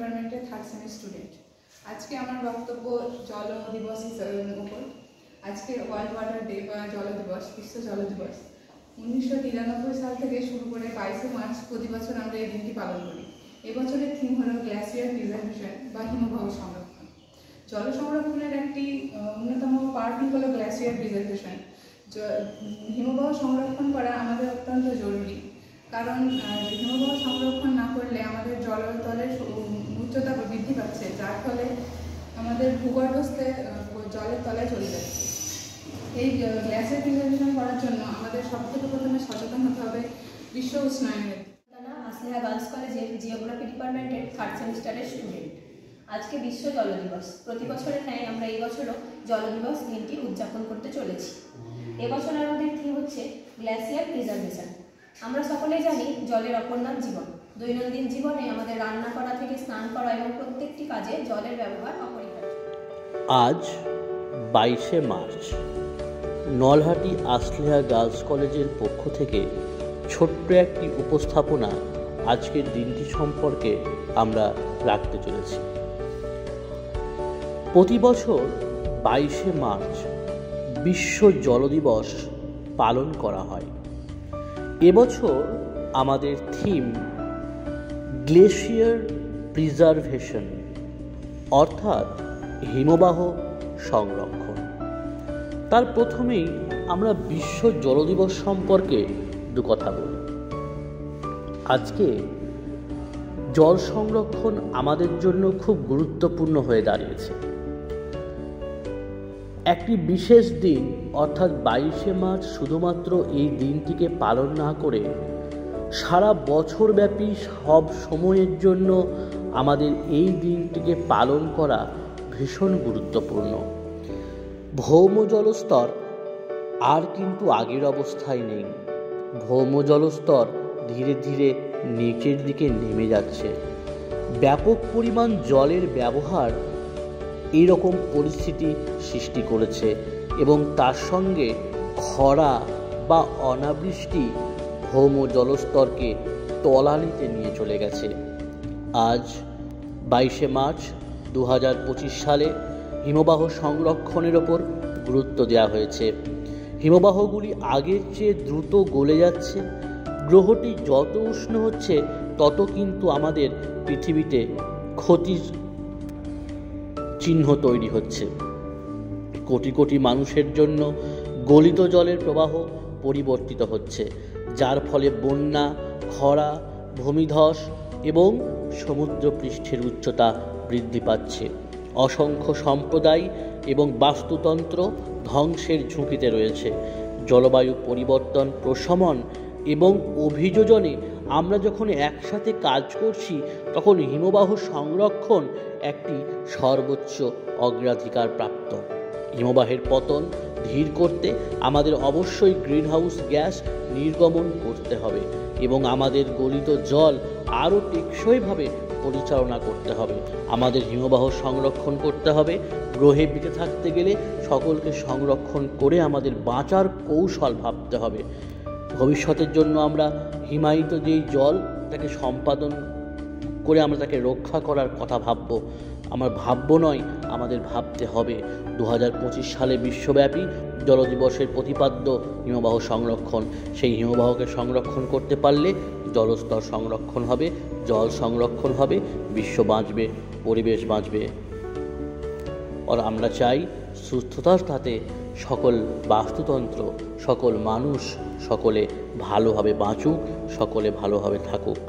ডিপার্টমেন্টের third semester student. আজকে আমার বক্তব্য জল দিবসের উপর। আজকে ওয়ার্ল্ড ওয়াটার ডে বা জল দিবস, বিশ্ব জল দিবস 1993 সাল থেকে শুরু করে 22শে মার্চ প্রতি বছর আমরা এই দিনটি পালন করি। এবছরের থিম হলো গ্লাসিয়ার প্রিজার্ভেশন বা হিমবাহ সংরক্ষণ। জল সংরক্ষণের একটি অন্যতম পার্টই হলো গ্লাসিয়ার প্রিজার্ভেশন। হিমবাহ সংরক্ষণ করা আমাদের অত্যন্ত জরুরি, কারণ হিমবাহ সংরক্ষণ না করলে আমাদের জলতলের উচ্চতা বৃদ্ধি পাচ্ছে, যার ফলে আমাদের ভূগর্ভস্থে জলের তলায় চলে যাচ্ছে। এই গ্লাসিয়ার প্রিজার্ভেশন করার জন্য আমাদের সবথেকে প্রথমে সচেতন হতে হবে বিশ্ব উষ্ণায়নের। আসলিহা গার্লস কলেজের জিওগ্রাফি ডিপার্টমেন্টের থার্ড সেমিস্টারের স্টুডেন্ট। আজকে বিশ্ব জল দিবস। প্রতি বছরের ন্যায় আমরা এই বছরও জল দিবস দিনটি উদযাপন করতে চলেছি। এবছর আমাদের থিম হচ্ছে গ্লাসিয়ার প্রিজার্ভেশন। আমরা সকলেই জানি জলের অপর নাম জীবন। দৈনন্দিন জীবনে আমাদের রান্না করা থেকে স্নান করা এবং প্রত্যেকটি কাজে জলের ব্যবহার অপরিহার্য। আজ 22শে মার্চ নলহাটি আসলিহা গার্লস কলেজের পক্ষ থেকে ছোট্ট একটি উপস্থাপনা আজকের দিনটি সম্পর্কে আমরা রাখতে চলেছি। প্রতি বছর 22শে মার্চ বিশ্ব জল দিবস পালন করা হয়। এবছর আমাদের থিম গ্লেশিয়ার প্রিজার্ভেশন, অর্থাৎ হিমবাহ সংরক্ষণ। তার প্রথমেই আমরা বিশ্ব জল দিবস সম্পর্কে দু কথা বলি। আজকে জল সংরক্ষণ আমাদের জন্য খুব গুরুত্বপূর্ণ হয়ে দাঁড়িয়েছে। একটি বিশেষ দিন অর্থাৎ 22শে মার্চ শুধুমাত্র এই দিনটিকে পালন না করে সারা বছরব্যাপী সব সময়ের জন্য আমাদের এই দিনটিকে পালন করা ভীষণ গুরুত্বপূর্ণ। ভৌম জলস্তর আর কিন্তু আগের অবস্থায় নেই। ভৌম জলস্তর ধীরে ধীরে নিচের দিকে নেমে যাচ্ছে। ব্যাপক পরিমাণ জলের ব্যবহার এইরকম পরিস্থিতি সৃষ্টি করেছে এবং তার সঙ্গে খরা বা অনাবৃষ্টি ভৌম জলস্তরকে তলানিতে নিয়ে চলে গেছে। আজ 22শে মার্চ 2025 সালে হিমবাহ সংরক্ষণের ওপর গুরুত্ব দেওয়া হয়েছে। হিমবাহগুলি আগের চেয়ে দ্রুত গলে যাচ্ছে। গ্রহটি যত উষ্ণ হচ্ছে তত কিন্তু আমাদের পৃথিবীতে ক্ষতির চিহ্ন তৈরি হচ্ছে। কোটি কোটি মানুষের জন্য গলিত জলের প্রবাহ পরিবর্তিত হচ্ছে, যার ফলে বন্যা, খরা, ভূমিধস এবং সমুদ্রপৃষ্ঠের উচ্চতা বৃদ্ধি পাচ্ছে। অসংখ্য সম্প্রদায় এবং বাস্তুতন্ত্র ধ্বংসের ঝুঁকিতে রয়েছে। জলবায়ু পরিবর্তন প্রশমন এবং অভিযোজনে আমরা যখন একসাথে কাজ করছি, তখন হিমবাহ সংরক্ষণ একটি সর্বোচ্চ অগ্রাধিকার প্রাপ্ত। হিমবাহের পতন ধীর করতে আমাদের অবশ্যই গ্রিনহাউস গ্যাস নির্গমন করতে হবে এবং আমাদের গলিত জল আরও টেকসইভাবে পরিচালনা করতে হবে। আমাদের হিমবাহ সংরক্ষণ করতে হবে। গ্রহে বেঁচে থাকতে গেলে সকলকে সংরক্ষণ করে আমাদের বাঁচার কৌশল ভাবতে হবে। ভবিষ্যতের জন্য আমরা হিমায়িত যেই জল তাকে সম্পাদন করে আমরা তাকে রক্ষা করার কথা ভাববো। আমার ভাববো নয়, আমাদের ভাবতে হবে। 2025 সালে বিশ্বব্যাপী জল দিবসের প্রতিপাদ্য হিমবাহ সংরক্ষণ। সেই হিমবাহকে সংরক্ষণ করতে পারলে জলস্তর সংরক্ষণ হবে, জল সংরক্ষণ হবে, বিশ্ব বাঁচবে, পরিবেশ বাঁচবে। আর আমরা চাই সুস্থতার সাথে সকল বাস্তুতন্ত্র, সকল মানুষ সকলে ভালোভাবে বাঁচুক, সকলে ভালোভাবে থাকুক।